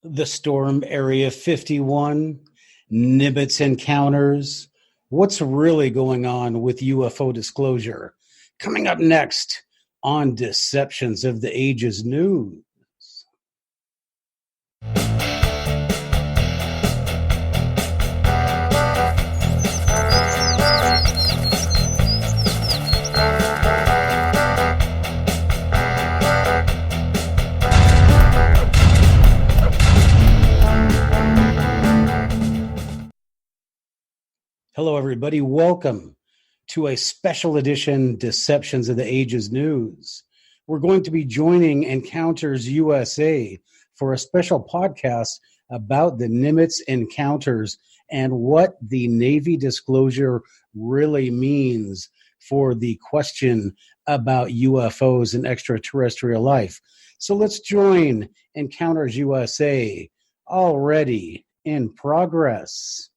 The storm Area 51, Nimitz encounters. What's really going on with UFO disclosure? Coming up next on Deceptions of the Ages News. Hello, everybody. Welcome to a special edition Deceptions of the Ages News. We're going to be joining Encounters USA for a special podcast about the Nimitz encounters and what the Navy disclosure really means for the question about UFOs and extraterrestrial life. So let's join Encounters USA, already in progress.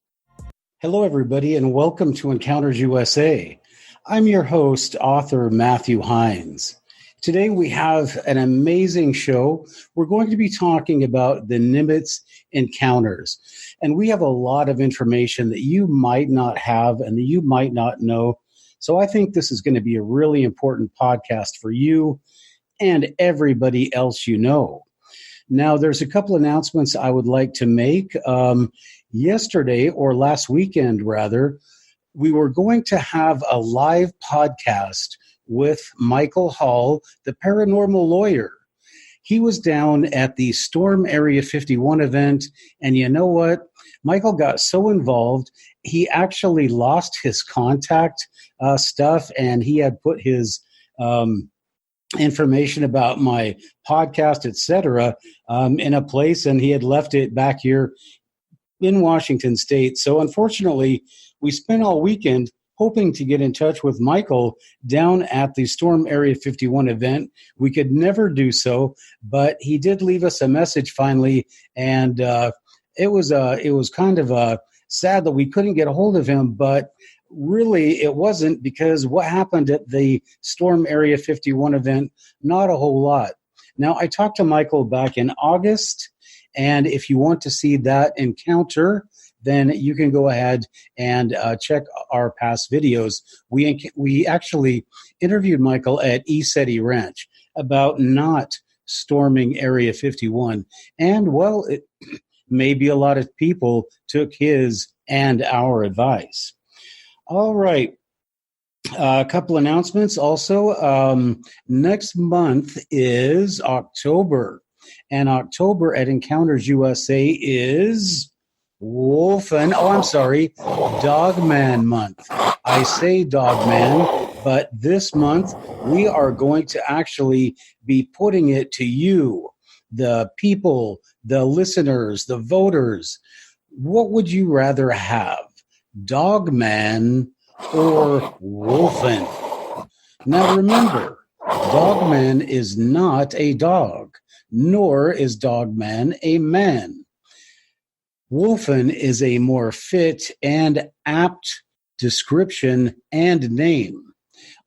Hello, everybody, and welcome to Encounters USA. I'm your host, author Matthew Hines. Today we have an amazing show. We're going to be talking about the Nimitz encounters, and we have a lot of information that you might not have and that you might not know. So I think this is going to be a really important podcast for you and everybody else you know. Now, there's a couple announcements I would like to make. Yesterday, or last weekend rather, we were going to have a live podcast with Michael Hall, the paranormal lawyer. He was down at the Storm Area 51 event, and you know what? Michael got so involved, he actually lost his contact stuff, and he had put his information about my podcast, etc., in a place, and he had left it back here in Washington State. So unfortunately, we spent all weekend hoping to get in touch with Michael down at the Storm Area 51 event. We could never do so, but he did leave us a message finally, and it was kind of sad that we couldn't get a hold of him, but really it wasn't, because what happened at the Storm Area 51 event, not a whole lot. Now, I talked to Michael back in August, and if you want to see that encounter, then you can go ahead and check our past videos. We actually interviewed Michael at ESETI Ranch about not storming Area 51. And, well, maybe a lot of people took his and our advice. All right. A couple announcements also. Next month is October. And October at Encounters USA is Dogman Month. I say Dogman, but this month we are going to actually be putting it to you, the people, the listeners, the voters. What would you rather have, Dogman or Wolfen? Now remember, Dogman is not a dog, nor is Dogman a man. Wolfen is a more fit and apt description and name.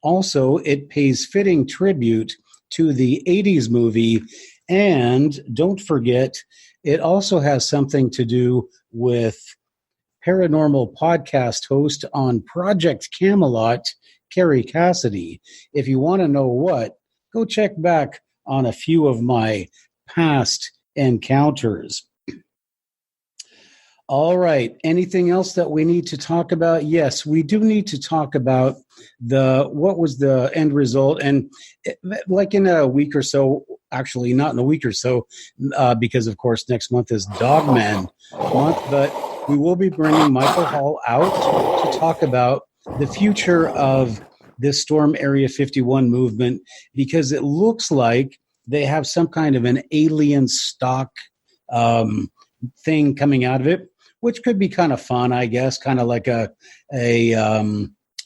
Also, it pays fitting tribute to the 80s movie, and don't forget, it also has something to do with paranormal podcast host on Project Camelot, Carrie Cassidy. If you want to know what, go check back on a few of my past encounters. All right. Anything else that we need to talk about? Yes, we do need to talk about what was the end result. And like in a week or so, actually not in a week or so, because of course next month is Dogman month, but we will be bringing Michael Hall out to talk about the future of this Storm Area 51 movement, because it looks like they have some kind of an alien stock thing coming out of it, which could be kind of fun, I guess, kind of like a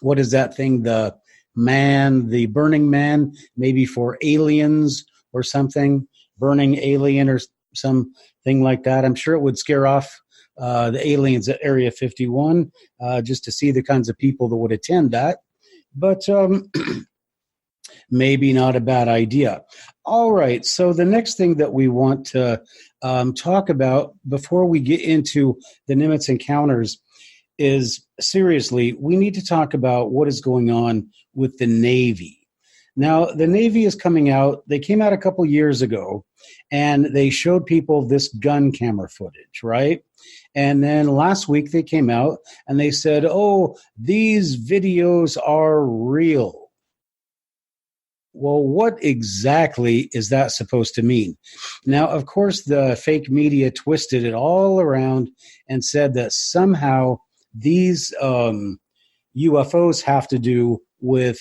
what is that thing? The Burning Man, maybe for aliens or something, Burning Alien or something like that. I'm sure it would scare off the aliens at Area 51 just to see the kinds of people that would attend that. But maybe not a bad idea. All right, so the next thing that we want to talk about before we get into the Nimitz encounters is, seriously, we need to talk about what is going on with the Navy. Now, the Navy is coming out. They came out a couple years ago, and they showed people this gun camera footage, right? And then last week they came out and they said, oh, these videos are real. Well, what exactly is that supposed to mean? Now, of course, the fake media twisted it all around and said that somehow these UFOs have to do with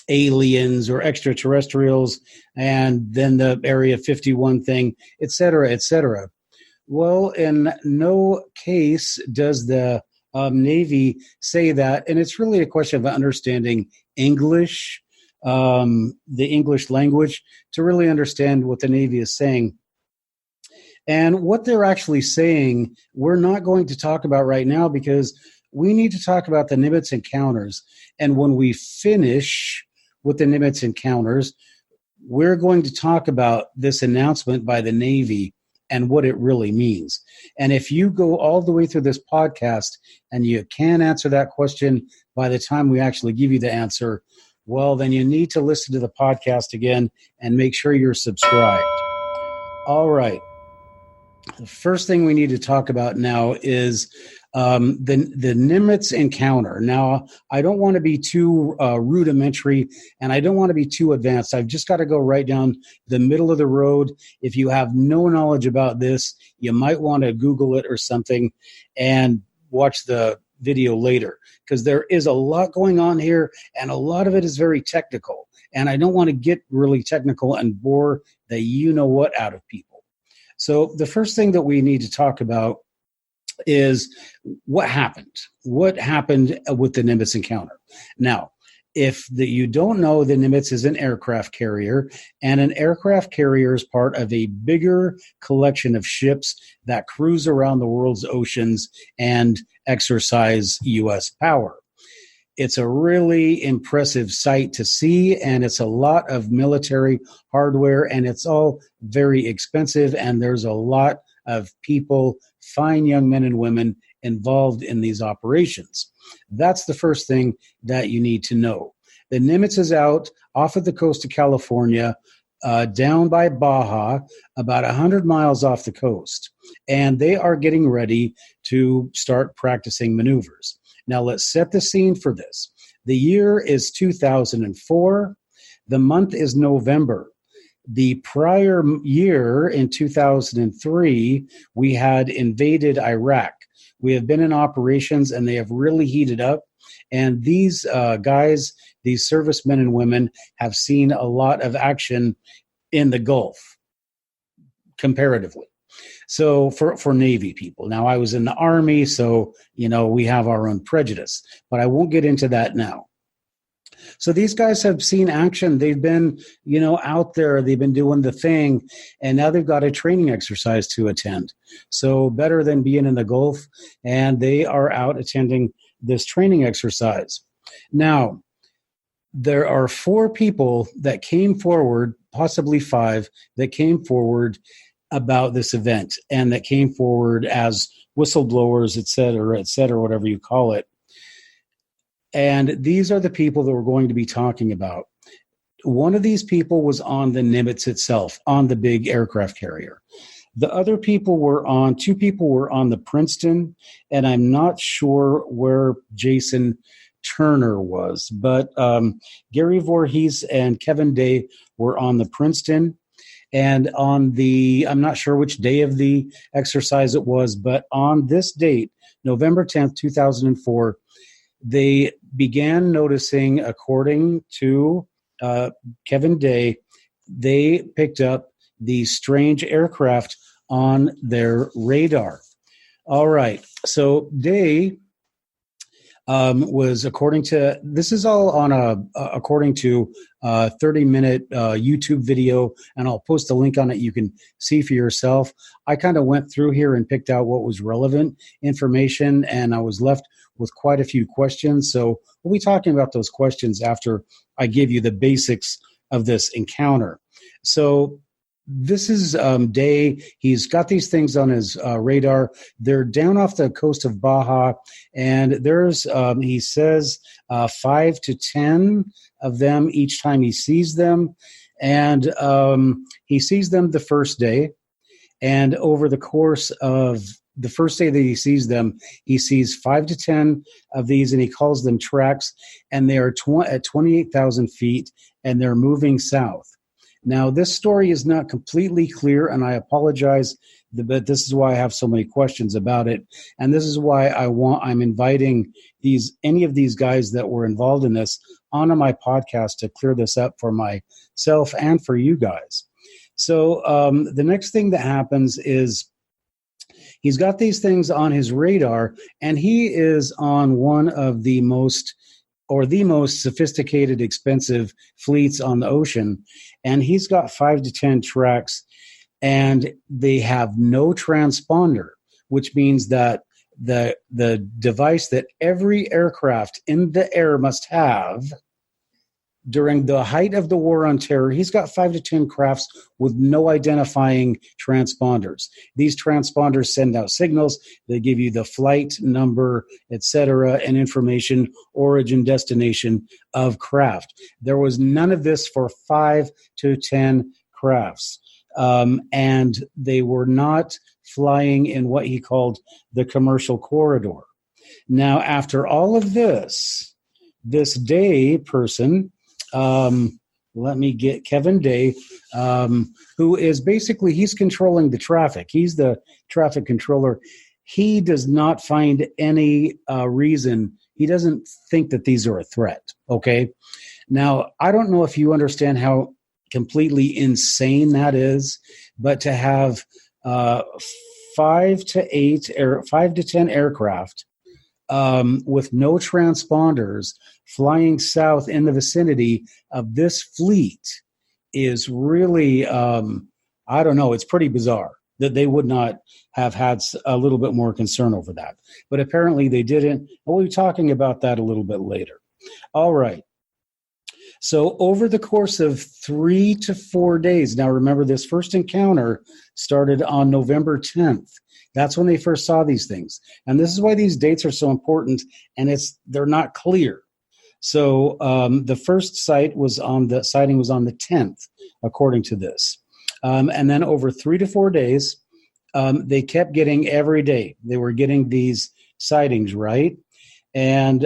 aliens or extraterrestrials, and then the Area 51 thing, et cetera, et cetera. Well, in no case does the Navy say that, and it's really a question of understanding English, the English language, to really understand what the Navy is saying. And what they're actually saying, we're not going to talk about right now because we need to talk about the Nimitz encounters. And when we finish with the Nimitz encounters, we're going to talk about this announcement by the Navy and what it really means. And if you go all the way through this podcast and you can't answer that question by the time we actually give you the answer, well, then you need to listen to the podcast again and make sure you're subscribed. All right. The first thing we need to talk about now is the Nimitz encounter. Now, I don't want to be too rudimentary, and I don't want to be too advanced. I've just got to go right down the middle of the road. If you have no knowledge about this, you might want to Google it or something and watch the video later, because there is a lot going on here, and a lot of it is very technical. And I don't want to get really technical and bore the you-know-what out of people. So the first thing that we need to talk about is what happened. What happened with the Nimitz encounter? Now, if you don't know, the Nimitz is an aircraft carrier, and an aircraft carrier is part of a bigger collection of ships that cruise around the world's oceans and exercise U.S. power. It's a really impressive sight to see, and it's a lot of military hardware, and it's all very expensive, and there's a lot of people, fine young men and women, involved in these operations. That's the first thing that you need to know. The Nimitz is out off of the coast of California, down by Baja, about 100 miles off the coast, and they are getting ready to start practicing maneuvers. Now, let's set the scene for this. The year is 2004. The month is November. The prior year, in 2003, we had invaded Iraq. We have been in operations, and they have really heated up. And these guys, these servicemen and women, have seen a lot of action in the Gulf, comparatively. So for Navy people. Now, I was in the Army, so, we have our own prejudice. But I won't get into that now. So these guys have seen action. They've been, out there. They've been doing the thing. And now they've got a training exercise to attend. So better than being in the Gulf. And they are out attending this training exercise. Now, there are 4 people that came forward, possibly 5, that came forward about this event, and that came forward as whistleblowers, et cetera, whatever you call it. And these are the people that we're going to be talking about. One of these people was on the Nimitz itself, on the big aircraft carrier. The other people were on, 2 people were on the Princeton, and I'm not sure where Jason Turner was, but Gary Voorhees and Kevin Day were on the Princeton. And on I'm not sure which day of the exercise it was, but on this date, November 10th, 2004, they began noticing, according to Kevin Day, they picked up these strange aircraft on their radar. All right. So Day was according to, this is all on according to a 30-minute YouTube video, and I'll post a link on it. You can see for yourself. I kind of went through here and picked out what was relevant information, and I was left with quite a few questions. So we'll be talking about those questions after I give you the basics of this encounter. So this is Day. He's got these things on his radar. They're down off the coast of Baja, and there's, he says, 5 to 10 of them each time he sees them. And he sees them the first day. And over the course of the first day that he sees them, he sees 5 to 10 of these, and he calls them tracks. And they are at 28,000 feet, and they're moving south. Now, this story is not completely clear, and I apologize, but this is why I have so many questions about it. And this is why I'm inviting any of these guys that were involved in this onto my podcast to clear this up for myself and for you guys. So the next thing that happens is he's got these things on his radar, and he is on one of the most sophisticated, expensive fleets on the ocean. And he's got 5 to 10 tracks, and they have no transponder, which means that the device that every aircraft in the air must have during the height of the War on Terror, he's got 5 to 10 crafts with no identifying transponders. These transponders send out signals. They give you the flight number, etc., and information, origin, destination of craft. There was none of this for 5 to 10 crafts. And they were not flying in what he called the commercial corridor. Now, after all of this Day person, let me get Kevin Day, who is basically, he's controlling the traffic. He's the traffic controller. He does not find any reason. He doesn't think that these are a threat. Okay. Now, I don't know if you understand how completely insane that is, but to have 5 to 10 aircraft with no transponders flying south in the vicinity of this fleet is really, I don't know, it's pretty bizarre that they would not have had a little bit more concern over that. But apparently they didn't. We'll be talking about that a little bit later. All right. So over the course of 3 to 4 days, now remember this first encounter started on November 10th. That's when they first saw these things. And this is why these dates are so important, and they're not clear. So the first sighting was on the 10th, according to this. And then over 3 to 4 days, they kept getting every day. They were getting these sightings, right? And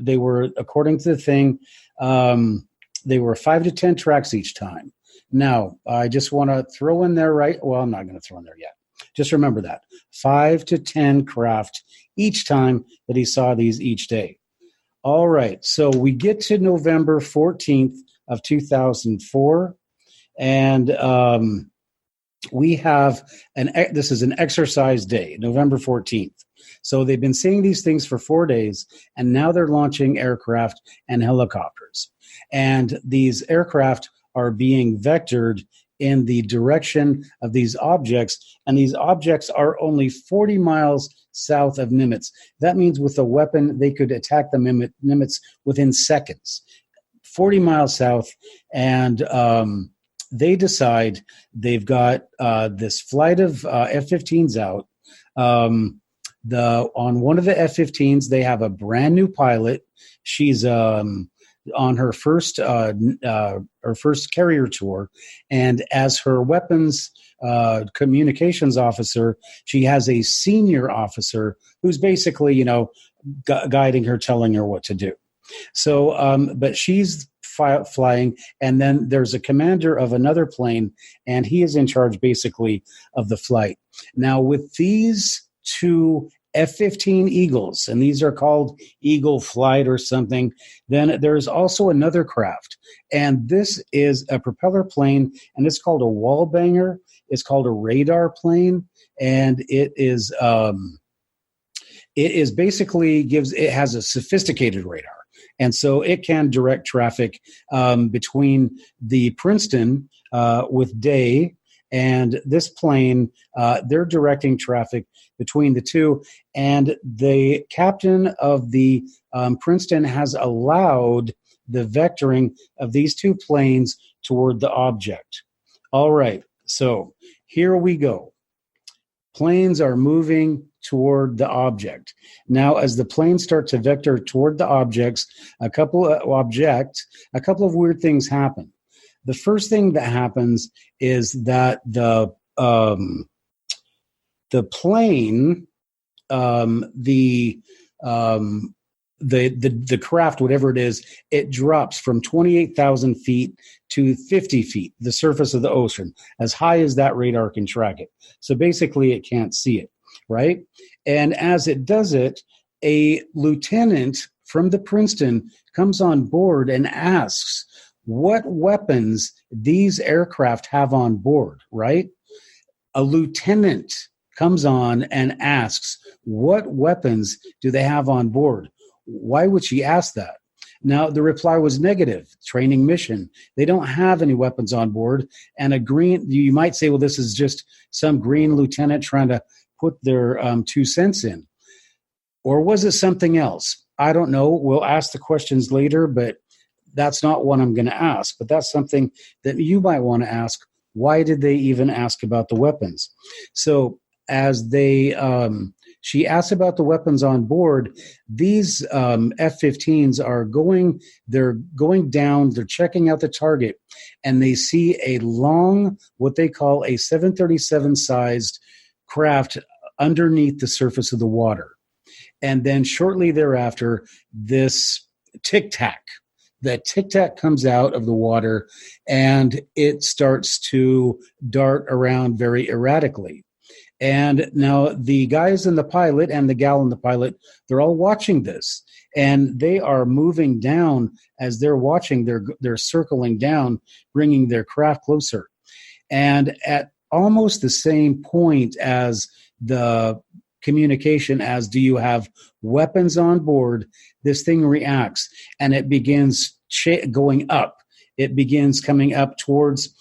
they were, according to the thing, they were 5 to 10 tracks each time. Now, I just want to throw in there, right? Well, I'm not going to throw in there yet. Just remember that. 5 to 10 craft each time that he saw these each day. All right. So we get to November 14th of 2004. And we have this is an exercise day, November 14th. So they've been seeing these things for 4 days, and now they're launching aircraft and helicopters. And these aircraft are being vectored in the direction of these objects, and these objects are only 40 miles south of Nimitz. That means with a weapon, they could attack the Nimitz within seconds. 40 miles south, and they decide they've got this flight of F-15s out. On one of the F-15s, they have a brand new pilot. She's on her first carrier tour, and as her weapons communications officer, she has a senior officer who's basically, guiding her, telling her what to do. So, but she's flying, and then there's a commander of another plane, and he is in charge basically of the flight. Now, with these two F-15 Eagles, and these are called Eagle Flight or something, then there's also another craft, and this is a propeller plane, and it's called a wall banger. It's called a radar plane, and it is it is basically it has a sophisticated radar. And so it can direct traffic between the Princeton with Day and this plane. They're directing traffic between the two. And the captain of the Princeton has allowed the vectoring of these two planes toward the object. All right, so here we go. Planes are moving toward the object. Now, as the planes start to vector toward the objects, a couple of weird things happen. The first thing that happens is that the plane, the craft, whatever it is, it drops from 28,000 feet to 50 feet, the surface of the ocean, as high as that radar can track it. So basically, it can't see it, right? And as it does it, a lieutenant from the Princeton comes on board and asks what weapons these aircraft have on board, right? A lieutenant comes on and asks, what weapons do they have on board? Why would she ask that? Now, the reply was negative, training mission. They don't have any weapons on board. And you might say, well, this is just some green lieutenant trying to put their 2 cents in. Or was it something else? I don't know. We'll ask the questions later, but that's not what I'm going to ask. But that's something that you might want to ask. Why did they even ask about the weapons? So as she asked about the weapons on board, these F-15s are they're going down, they're checking out the target, and they see a long, what they call a 737-sized craft underneath the surface of the water. And then shortly thereafter, this Tic Tac, the Tic Tac comes out of the water, and it starts to dart around very erratically. And now the guys in the pilot and the gal in the pilot, they're all watching this, and they are moving down as they're watching. They're circling down, bringing their craft closer. And at almost the same point as the communication as do you have weapons on board, this thing reacts, and it begins going up. It begins coming up towards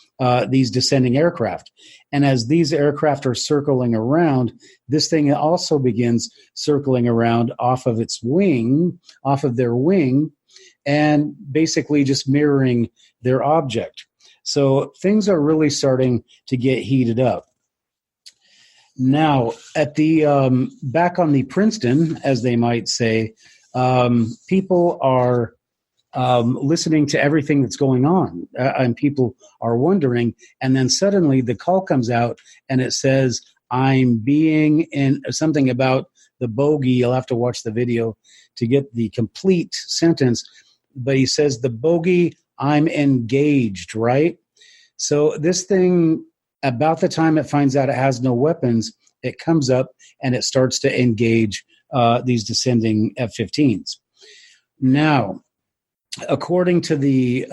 these descending aircraft. And as these aircraft are circling around, this thing also begins circling around off of their wing, and basically just mirroring their object. So things are really starting to get heated up. Now, at the back on the Princeton, as they might say, people are listening to everything that's going on, and people are wondering. And then suddenly the call comes out, and it says, "I'm being in," something about the bogey. You'll have to watch the video to get the complete sentence. But he says, "The bogey, I'm engaged," right? So this thing, about the time it finds out it has no weapons, it comes up and it starts to engage these descending F-15s. Now, according to the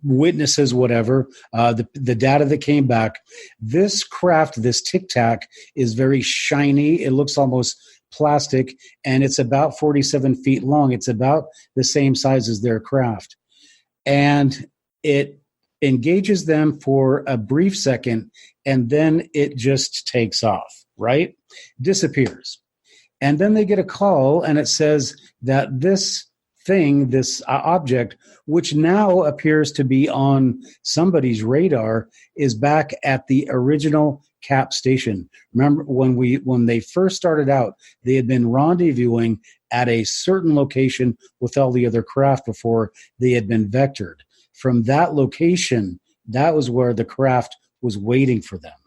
witnesses, whatever, the data that came back, this craft, this Tic Tac, is very shiny. It looks almost plastic, and it's about 47 feet long. It's about the same size as their craft. And it engages them for a brief second, and then it just takes off, right? Disappears. And then they get a call, and it says that this thing, this object, which now appears to be on somebody's radar, is back at the original cap station. Remember, when they first started out, they had been rendezvousing at a certain location with all the other craft before they had been vectored. From that location, that was where the craft was waiting for them.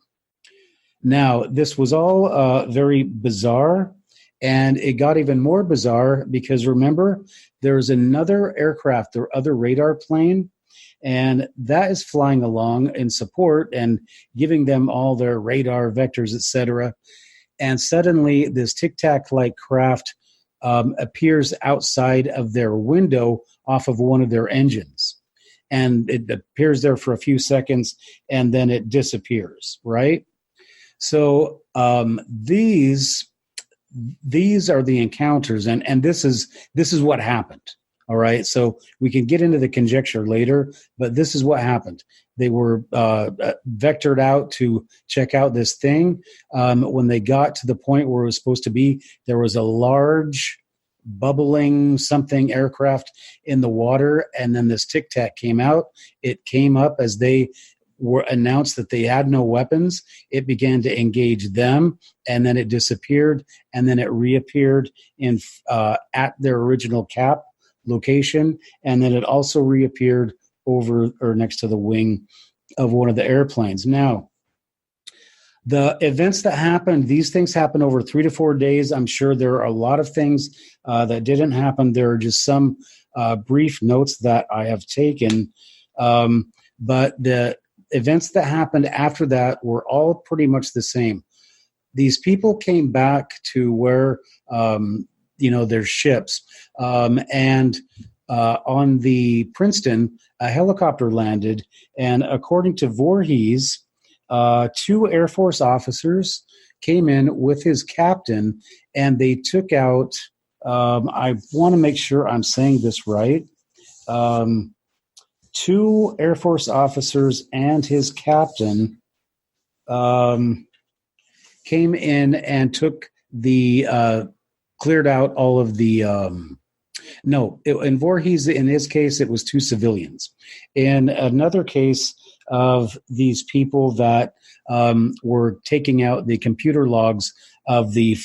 Now, this was all very bizarre, and it got even more bizarre because, remember, there's another aircraft, the other radar plane, and that is flying along in support and giving them all their radar vectors, etc. And suddenly, this Tic Tac-like craft appears outside of their window off of one of their engines. And it appears there for a few seconds, and then it disappears, right? So these these are the encounters, and this is what happened. All right, so we can get into the conjecture later, but this is what happened. They were vectored out to check out this thing. When they got to the point where it was supposed to be, there was a large bubbling something aircraft in the water, and then this Tic Tac came out. It came up as they were announced that they had no weapons. It began to engage them, and then it disappeared, and then it reappeared in at their original cap location, and then it also reappeared over or next to the wing of one of the airplanes. Now, the events that happened, these things happened over 3 to 4 days. I'm sure there are a lot of things that didn't happen. There are just some brief notes that I have taken. But the events that happened after that were all pretty much the same. These people came back to where their ships. And on the Princeton, a helicopter landed, and according to Voorhees, 2 Air Force officers came in with his captain, and they took out, I want to make sure I'm saying this right, 2 Air Force officers and his captain came in and took the cleared out all of the in Voorhees, in his case, it was 2 civilians. In another case of these people that were taking out the computer logs of the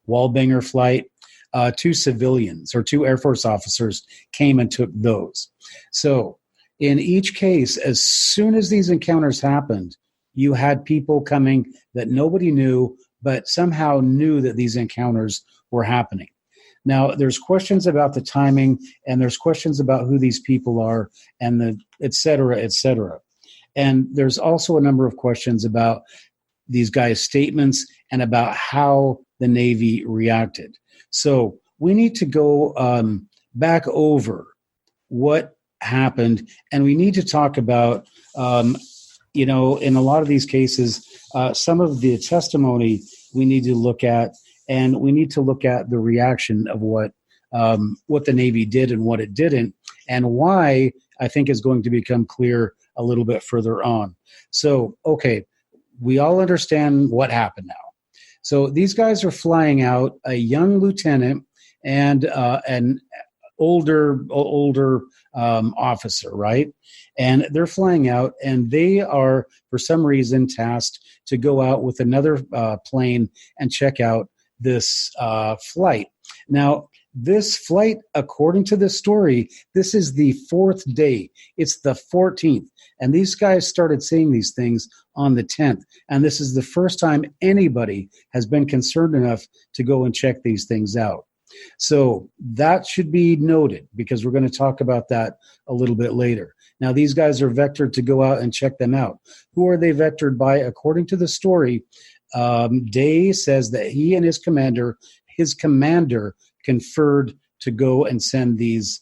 Wallbanger flight, 2 civilians or 2 Air Force officers came and took those. So in each case, as soon as these encounters happened, you had people coming that nobody knew, but somehow knew that these encounters were happening. Now, there's questions about the timing, and there's questions about who these people are, and the et cetera, et cetera. And there's also a number of questions about these guys' statements and about how the Navy reacted. So we need to go back over what happened, and we need to talk about, in a lot of these cases, some of the testimony we need to look at, and we need to look at the reaction of what the Navy did and what it didn't, and why I think is going to become clear a little bit further on. So, okay, we all understand what happened now. So these guys are flying out, a young lieutenant and an older officer, right? And they're flying out, and they are, for some reason, tasked to go out with another plane and check out this flight. Now, this flight, according to this story, this is the 4th day. It's the 14th. And these guys started seeing these things on the 10th. And this is the first time anybody has been concerned enough to go and check these things out. So that should be noted, because we're going to talk about that a little bit later. Now, these guys are vectored to go out and check them out. Who are they vectored by? According to the story, Day says that he and his commander conferred to go and send this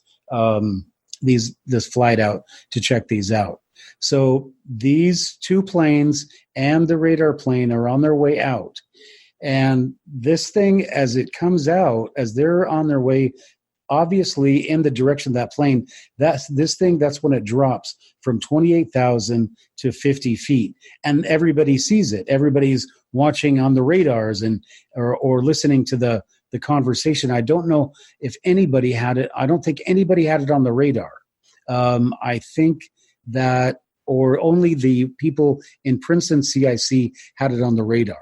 flight out to check these out. So these 2 planes and the radar plane are on their way out. And this thing, as it comes out, as they're on their way, obviously in the direction of that plane, that's when it drops from 28,000 to 50 feet. And everybody sees it. Everybody's watching on the radars or listening to the conversation. I don't know if anybody had it. I don't think anybody had it on the radar. I think that, or only the people in Princeton CIC had it on the radar.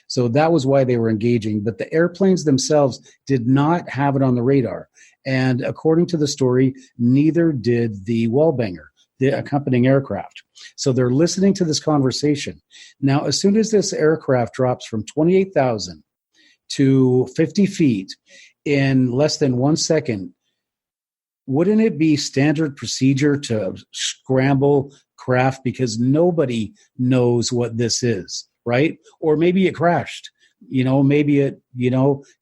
So that was why they were engaging. But the airplanes themselves did not have it on the radar. And according to the story, neither did the Wallbanger, the accompanying aircraft. So they're listening to this conversation. Now, as soon as this aircraft drops from 28,000 to 50 feet in less than 1 second, wouldn't it be standard procedure to scramble craft, because nobody knows what this is, right? Or maybe it crashed, maybe it,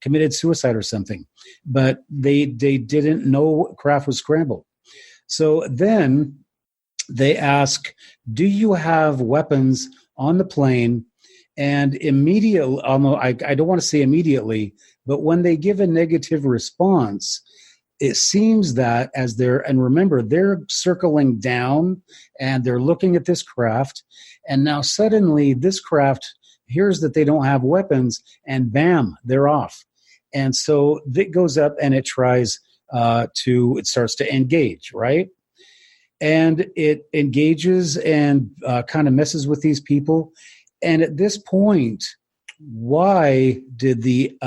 committed suicide or something, but they didn't know craft was scrambled. So then they ask, do you have weapons on the plane? And immediately, I don't want to say immediately, but when they give a negative response, it seems that and remember, they're circling down and they're looking at this craft, and now suddenly this craft hears that they don't have weapons, and bam, they're off. And so it goes up and it tries it starts to engage, right? And it engages and kind of messes with these people. And at this point, why did the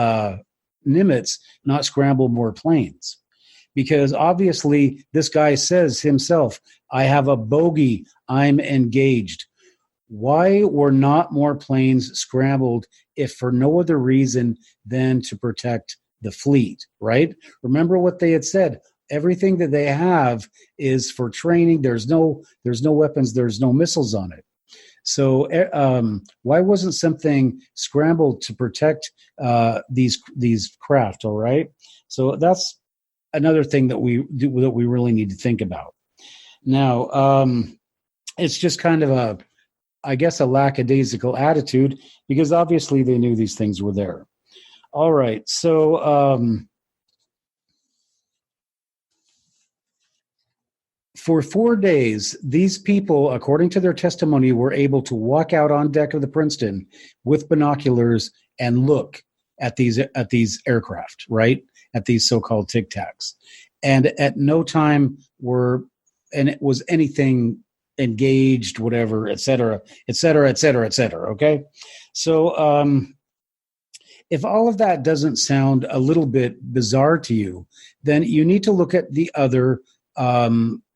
Nimitz not scramble more planes? Because obviously this guy says himself, I have a bogey, I'm engaged. Why were not more planes scrambled if for no other reason than to protect the fleet, right? Remember what they had said. Everything that they have is for training. There's no weapons, there's no missiles on it. So why wasn't something scrambled to protect these craft, all right? So that's another thing that we really need to think about. Now, it's just kind of a lackadaisical attitude, because obviously they knew these things were there. All right, so for 4 days, these people, according to their testimony, were able to walk out on deck of the Princeton with binoculars and look at these aircraft, right? At these so-called Tic Tacs. And at no time it was anything engaged, whatever, et cetera, et cetera, et cetera, et cetera, okay? So if all of that doesn't sound a little bit bizarre to you, then you need to look at the other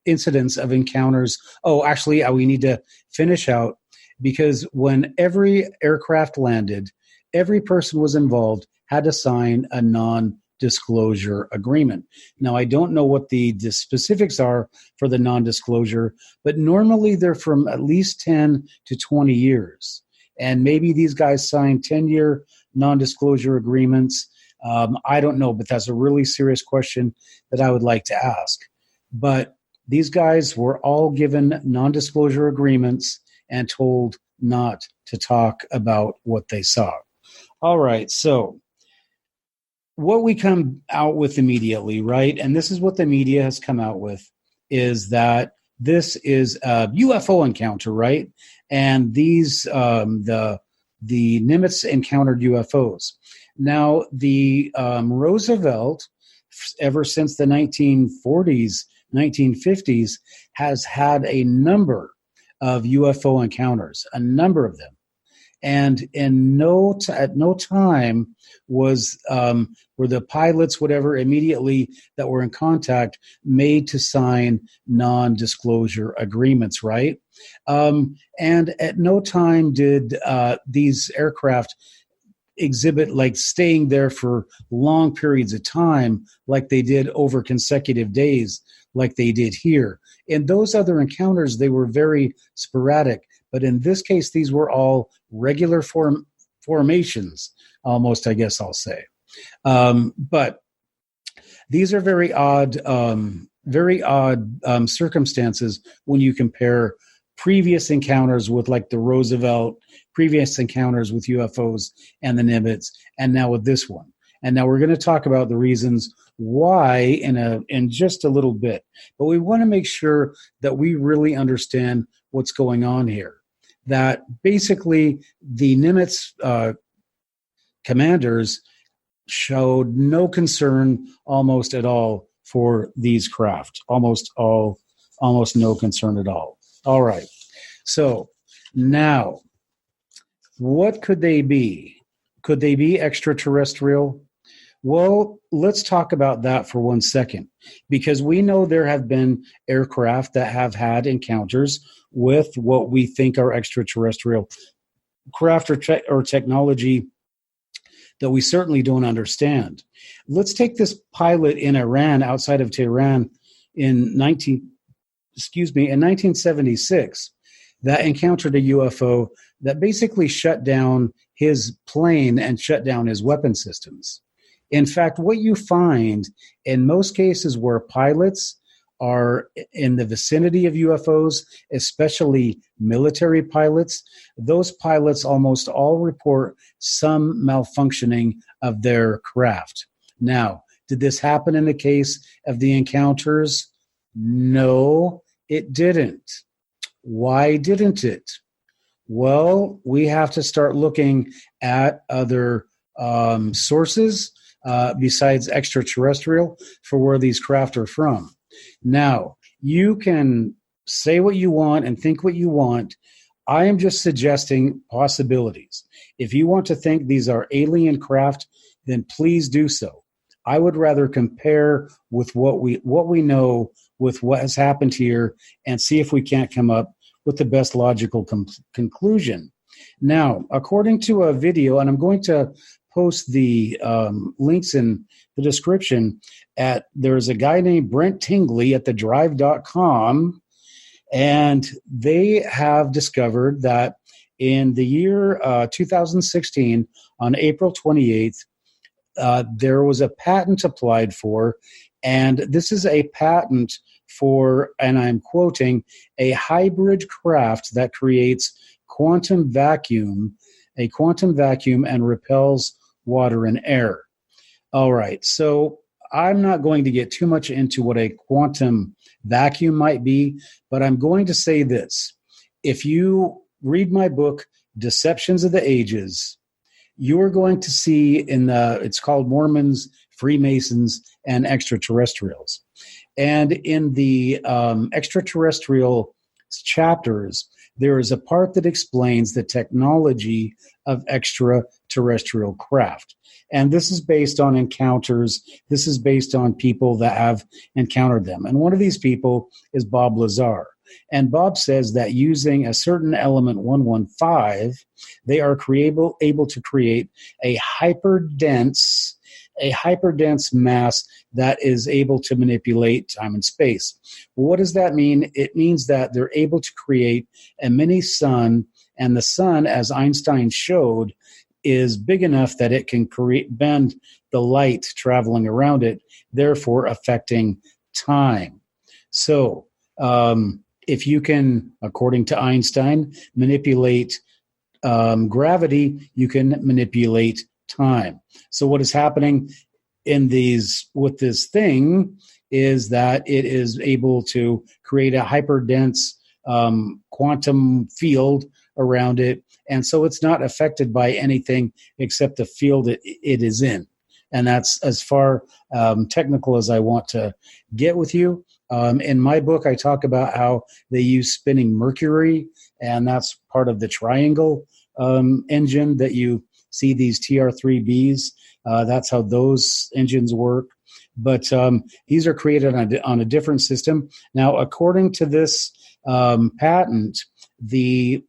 incidents of encounters. Oh, actually, we need to finish out, because when every aircraft landed, every person was involved had to sign a non-disclosure agreement. Now, I don't know what the specifics are for the non-disclosure, but normally they're from at least 10 to 20 years. And maybe these guys signed 10-year non-disclosure agreements. I don't know, but that's a really serious question that I would like to ask. But these guys were all given non-disclosure agreements and told not to talk about what they saw. All right, so what we come out with immediately, right, and this is what the media has come out with, is that this is a UFO encounter, right? And these, the Nimitz encountered UFOs. Now, the Roosevelt, ever since the 1940s, 1950s, has had a number of UFO encounters, a number of them. And at no time were the pilots, whatever, immediately that were in contact made to sign non-disclosure agreements, right? And at no time did these aircraft exhibit like staying there for long periods of time like they did over consecutive days like they did here. In those other encounters, they were very sporadic. But in this case, these were all regular formations, almost, I guess I'll say. But these are very odd circumstances when you compare previous encounters with like the Roosevelt, previous encounters with UFOs and the Nimitz, and now with this one. And now we're going to talk about the reasons why in just a little bit. But we want to make sure that we really understand what's going on here. That basically the Nimitz commanders showed no concern almost at all for these craft. Almost no concern at all. All right. So now, what could they be? Could they be extraterrestrial? Well, let's talk about that for 1 second, because we know there have been aircraft that have had encounters with what we think are extraterrestrial craft or technology that we certainly don't understand. Let's take this pilot in Iran, outside of Tehran, in 1976, that encountered a UFO that basically shut down his plane and shut down his weapon systems. In fact, what you find in most cases where pilots are in the vicinity of UFOs, especially military pilots. Those pilots almost all report some malfunctioning of their craft. Now, did this happen in the case of the encounters? No, it didn't. Why didn't it? Well, we have to start looking at other sources besides extraterrestrial for where these craft are from. Now, you can say what you want and think what you want. I am just suggesting possibilities. If you want to think these are alien craft, then please do so. I would rather compare with what we know with what has happened here and see if we can't come up with the best logical conclusion. Now, according to a video, and I'm going to post the links in the description, there's a guy named Brent Tingley at thedrive.com, and they have discovered that in the year 2016, on April 28th, there was a patent applied for, and this is a patent for, and I'm quoting, a hybrid craft that creates a quantum vacuum and repels water and air. All right, so I'm not going to get too much into what a quantum vacuum might be, but I'm going to say this. If you read my book, Deceptions of the Ages, you are going to see it's called Mormons, Freemasons, and Extraterrestrials. And in the extraterrestrial chapters, there is a part that explains the technology of extraterrestrial craft. And this is based on encounters. This is based on people that have encountered them. And one of these people is Bob Lazar. And Bob says that using a certain element 115, they are able to create a hyperdense mass that is able to manipulate time and space. Well, what does that mean? It means that they're able to create a mini sun, and the sun, as Einstein showed, is big enough that it can bend the light traveling around it, therefore affecting time. So, if you can, according to Einstein, manipulate gravity, you can manipulate time. So what is happening with this thing is that it is able to create a hyperdense quantum field around it, and so it's not affected by anything except the field it is in. And that's as far technical as I want to get with you. In my book, I talk about how they use spinning mercury, and that's part of the triangle engine that you see these TR3Bs. That's how those engines work. But these are created on a different system. Now, according to this patent, the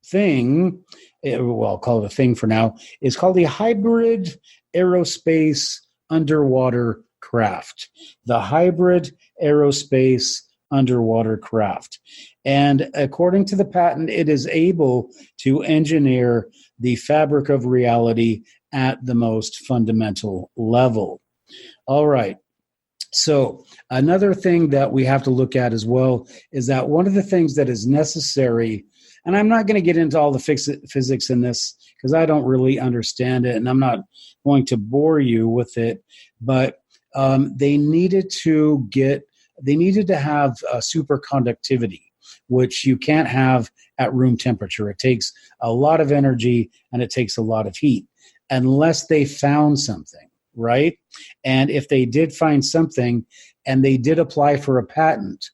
thing, I'll call it a thing for now, is called the hybrid aerospace underwater craft. The hybrid aerospace underwater craft. And according to the patent, it is able to engineer the fabric of reality at the most fundamental level. All right. So another thing that we have to look at as well is that one of the things that is necessary, and I'm not going to get into all the physics in this because I don't really understand it, and I'm not going to bore you with it, but they needed to have superconductivity, which you can't have at room temperature. It takes a lot of energy and it takes a lot of heat, unless they found something, right? And if they did find something, and they did apply for a patent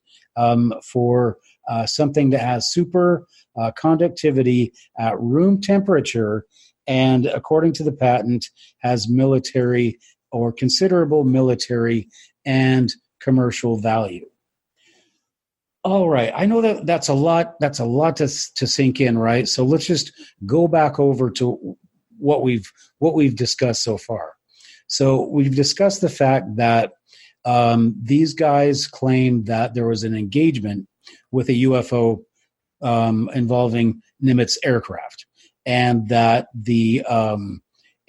for something that has super conductivity at room temperature, and according to the patent, has military or considerable military and commercial value. All right, I know that's a lot to sink in, right? So let's just go back over to what we've discussed so far. So we've discussed the fact that these guys claimed that there was an engagement with a UFO involving Nimitz aircraft, and that the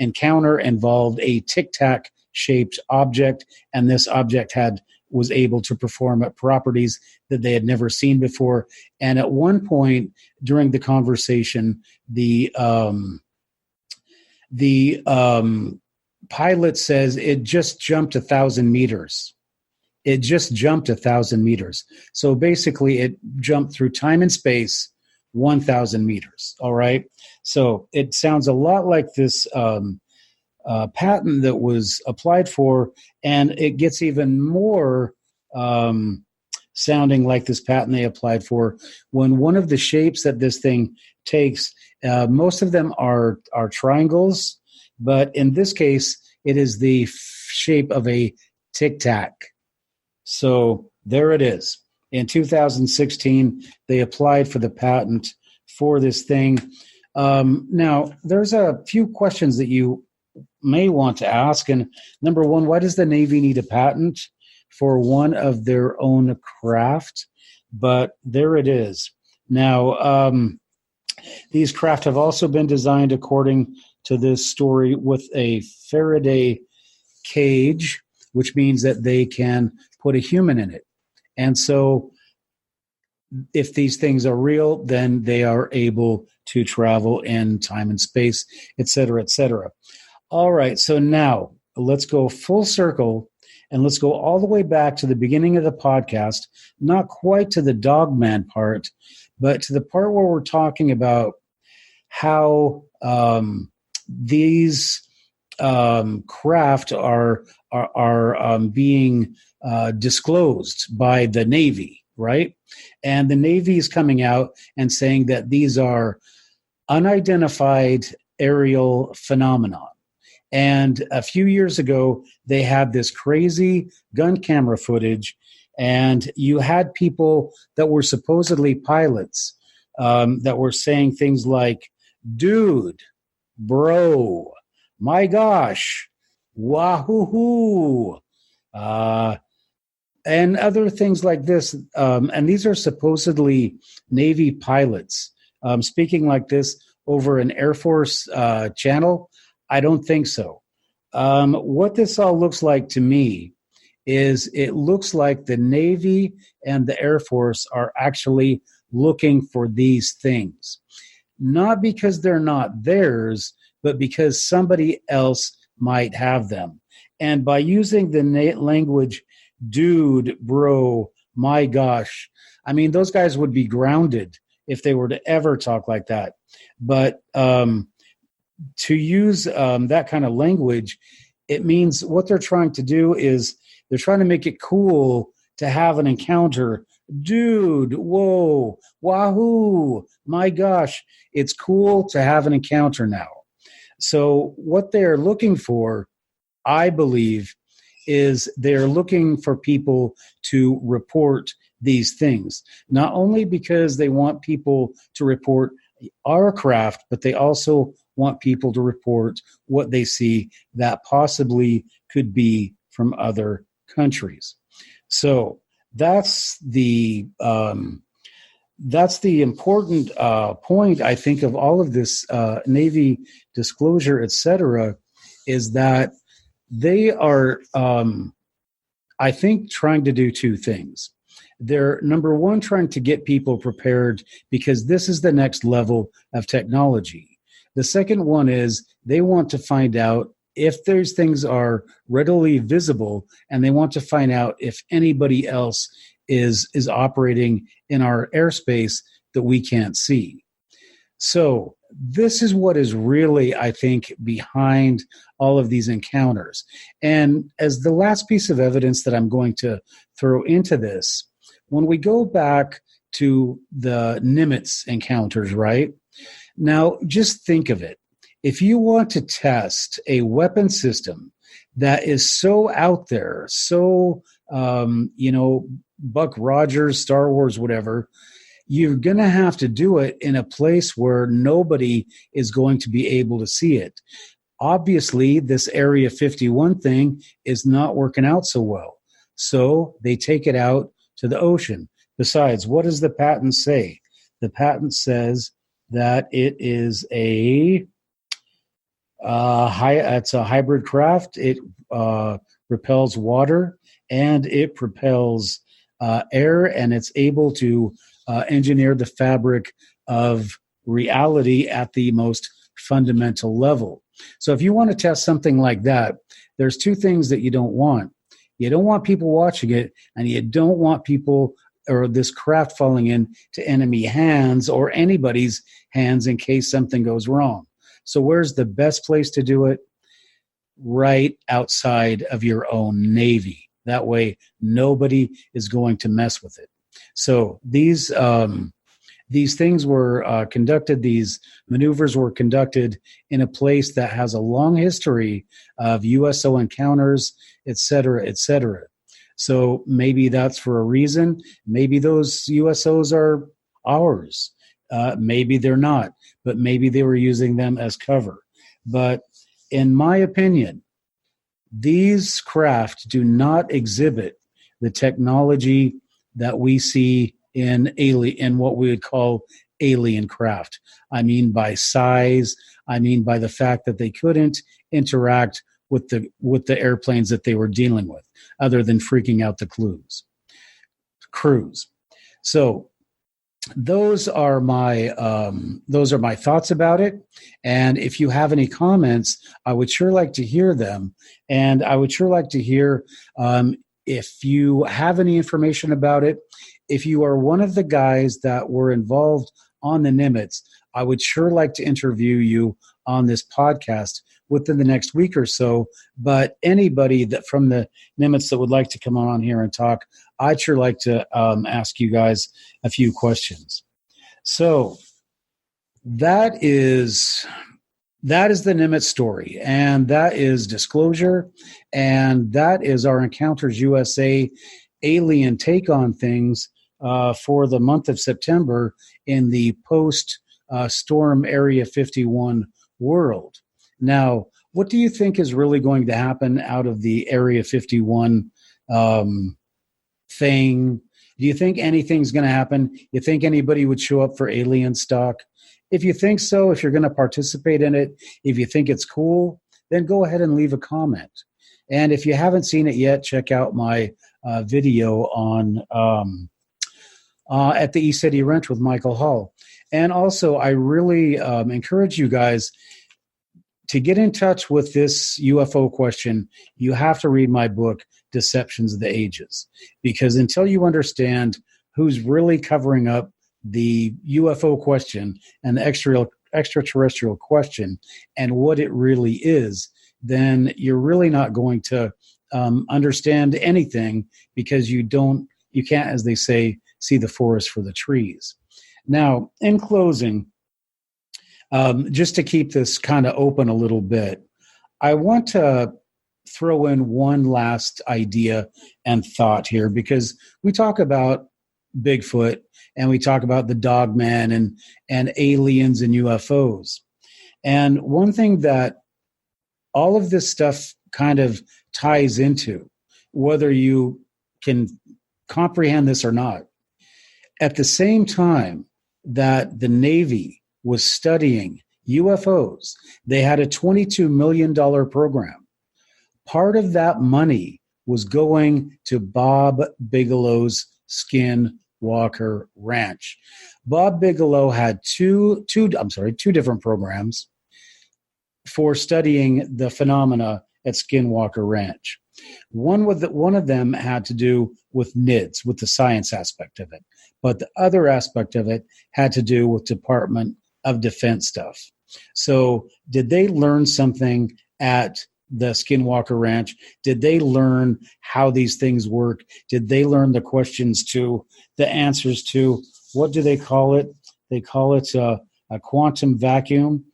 encounter involved a Tic Tac shaped object, and this object had was able to perform at properties that they had never seen before. And at one point during the conversation, the pilot says it just jumped 1,000 meters. It just jumped 1,000 meters. So basically, it jumped through time and space 1,000 meters. All right. So it sounds a lot like this patent that was applied for, and it gets even more sounding like this patent they applied for when one of the shapes that this thing takes, most of them are triangles, but in this case, it is the shape of a Tic Tac. So there it is. In 2016, they applied for the patent for this thing. Now, there's a few questions that you may want to ask. And number one, why does the Navy need a patent for one of their own craft? But there it is. Now, these craft have also been designed, according to this story, with a Faraday cage, which means that they can put a human in it. And so if these things are real, then they are able to travel in time and space, et cetera, et cetera. All right, so now let's go full circle and let's go all the way back to the beginning of the podcast, not quite to the dogman part, but to the part where we're talking about how these craft are being disclosed by the Navy, right? And the Navy is coming out and saying that these are unidentified aerial phenomenon. And a few years ago, they had this crazy gun camera footage, and you had people that were supposedly pilots that were saying things like, dude, bro, my gosh, wahoo-hoo, and other things like this. And these are supposedly Navy pilots speaking like this over an Air Force channel. I don't think so. What this all looks like to me is it looks like the Navy and the Air Force are actually looking for these things. Not because they're not theirs, but because somebody else might have them. And by using the language, dude, bro, my gosh, I mean, those guys would be grounded if they were to ever talk like that. But to use that kind of language, it means what they're trying to do is they're trying to make it cool to have an encounter. Dude, whoa, wahoo, my gosh, it's cool to have an encounter now. So what they're looking for, I believe, is they're looking for people to report these things, not only because they want people to report our craft, but they also want people to report what they see that possibly could be from other countries. So that's the important point, I think, of all of this Navy disclosure, et cetera, is that they are, I think, trying to do two things. They're, number one, trying to get people prepared because this is the next level of technology. The second one is they want to find out if those things are readily visible, and they want to find out if anybody else is operating in our airspace that we can't see. So this is what is really, I think, behind all of these encounters. And as the last piece of evidence that I'm going to throw into this, when we go back to the Nimitz encounters, right? Now, just think of it. If you want to test a weapon system that is so out there, so, Buck Rogers, Star Wars, whatever, you're going to have to do it in a place where nobody is going to be able to see it. Obviously, this Area 51 thing is not working out so well. So they take it out to the ocean. Besides, what does the patent say? The patent says that it is it's a hybrid craft. It repels water, and it propels air, and it's able to engineer the fabric of reality at the most fundamental level. So if you want to test something like that, there's two things that you don't want. You don't want people watching it, and you don't want people or this craft falling into enemy hands or anybody's hands in case something goes wrong. So where's the best place to do it? Right outside of your own Navy. That way, nobody is going to mess with it. So these things were conducted, these maneuvers were conducted in a place that has a long history of USO encounters, et cetera, et cetera. So maybe that's for a reason. Maybe those USOs are ours. Maybe they're not, but maybe they were using them as cover. But in my opinion, these craft do not exhibit the technology that we see in what we would call alien craft. I mean by size. I mean by the fact that they couldn't interact with the airplanes that they were dealing with, other than freaking out the crews. So those are my thoughts about it. And if you have any comments, I would sure like to hear them. And I would sure like to hear if you have any information about it. If you are one of the guys that were involved on the Nimitz, I would sure like to interview you on this podcast within the next week or so. But anybody that from the Nimitz that would like to come on here and talk, I'd sure like to ask you guys a few questions. So that is the Nimitz story, and that is disclosure, and that is our Encounters USA alien take on things for the month of September in the post-storm Area 51 world. Now, what do you think is really going to happen out of the Area 51 thing? Do you think anything's going to happen? You think anybody would show up for alien stock? If you think so, if you're going to participate in it, if you think it's cool, then go ahead and leave a comment. And if you haven't seen it yet, check out my video on at the East City Ranch with Michael Hall. And also, I really encourage you guys to get in touch with this UFO question. You have to read my book, Deceptions of the Ages, because until you understand who's really covering up the UFO question and the extraterrestrial question and what it really is, then you're really not going to understand anything, because you can't, as they say, see the forest for the trees. Now, in closing, just to keep this kind of open a little bit, I want to throw in one last idea and thought here, because we talk about Bigfoot and we talk about the Dogman and aliens and UFOs. And one thing that all of this stuff kind of ties into, whether you can comprehend this or not, at the same time that the Navy was studying UFOs, they had a $22 million program. Part of that money was going to Bob Bigelow's Skinwalker Ranch. Bob Bigelow had two different programs for studying the phenomena at Skinwalker Ranch. One of them had to do with NIDS, with the science aspect of it, but the other aspect of it had to do with Department of Defense stuff. So did they learn something at the Skinwalker Ranch? Did they learn how these things work? Did they learn the questions to, the answers to, what do they call it? They call it a quantum vacuum.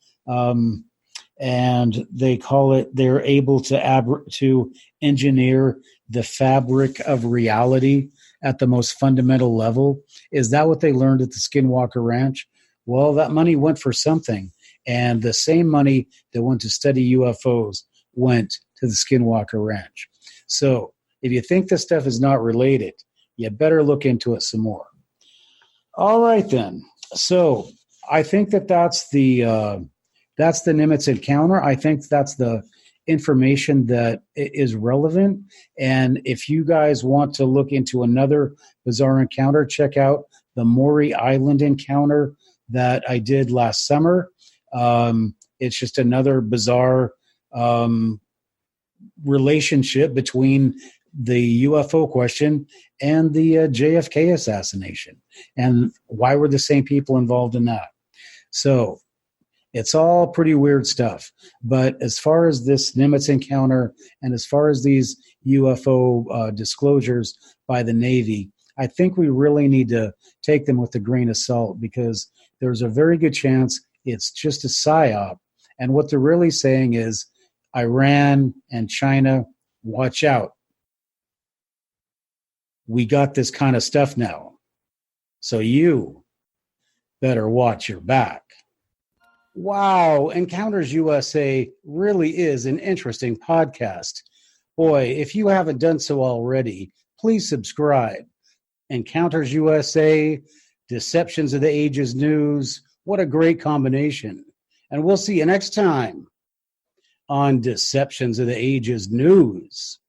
And they call it, they're able to engineer the fabric of reality at the most fundamental level. Is that what they learned at the Skinwalker Ranch? Well, that money went for something. And the same money that went to study UFOs went to the Skinwalker Ranch. So if you think this stuff is not related, you better look into it some more. All right, then. So I think that's the Nimitz encounter. I think that's the information that is relevant. And if you guys want to look into another bizarre encounter, check out the Maury Island encounter that I did last summer. It's just another bizarre relationship between the UFO question and the JFK assassination. And why were the same people involved in that? So it's all pretty weird stuff. But as far as this Nimitz encounter and as far as these UFO disclosures by the Navy, I think we really need to take them with a grain of salt, because there's a very good chance it's just a PSYOP. And what they're really saying is, Iran and China, watch out. We got this kind of stuff now. So you better watch your back. Wow, Encounters USA really is an interesting podcast. Boy, if you haven't done so already, please subscribe. Encounters USA, Deceptions of the Ages News. What a great combination. And we'll see you next time on Deceptions of the Ages News.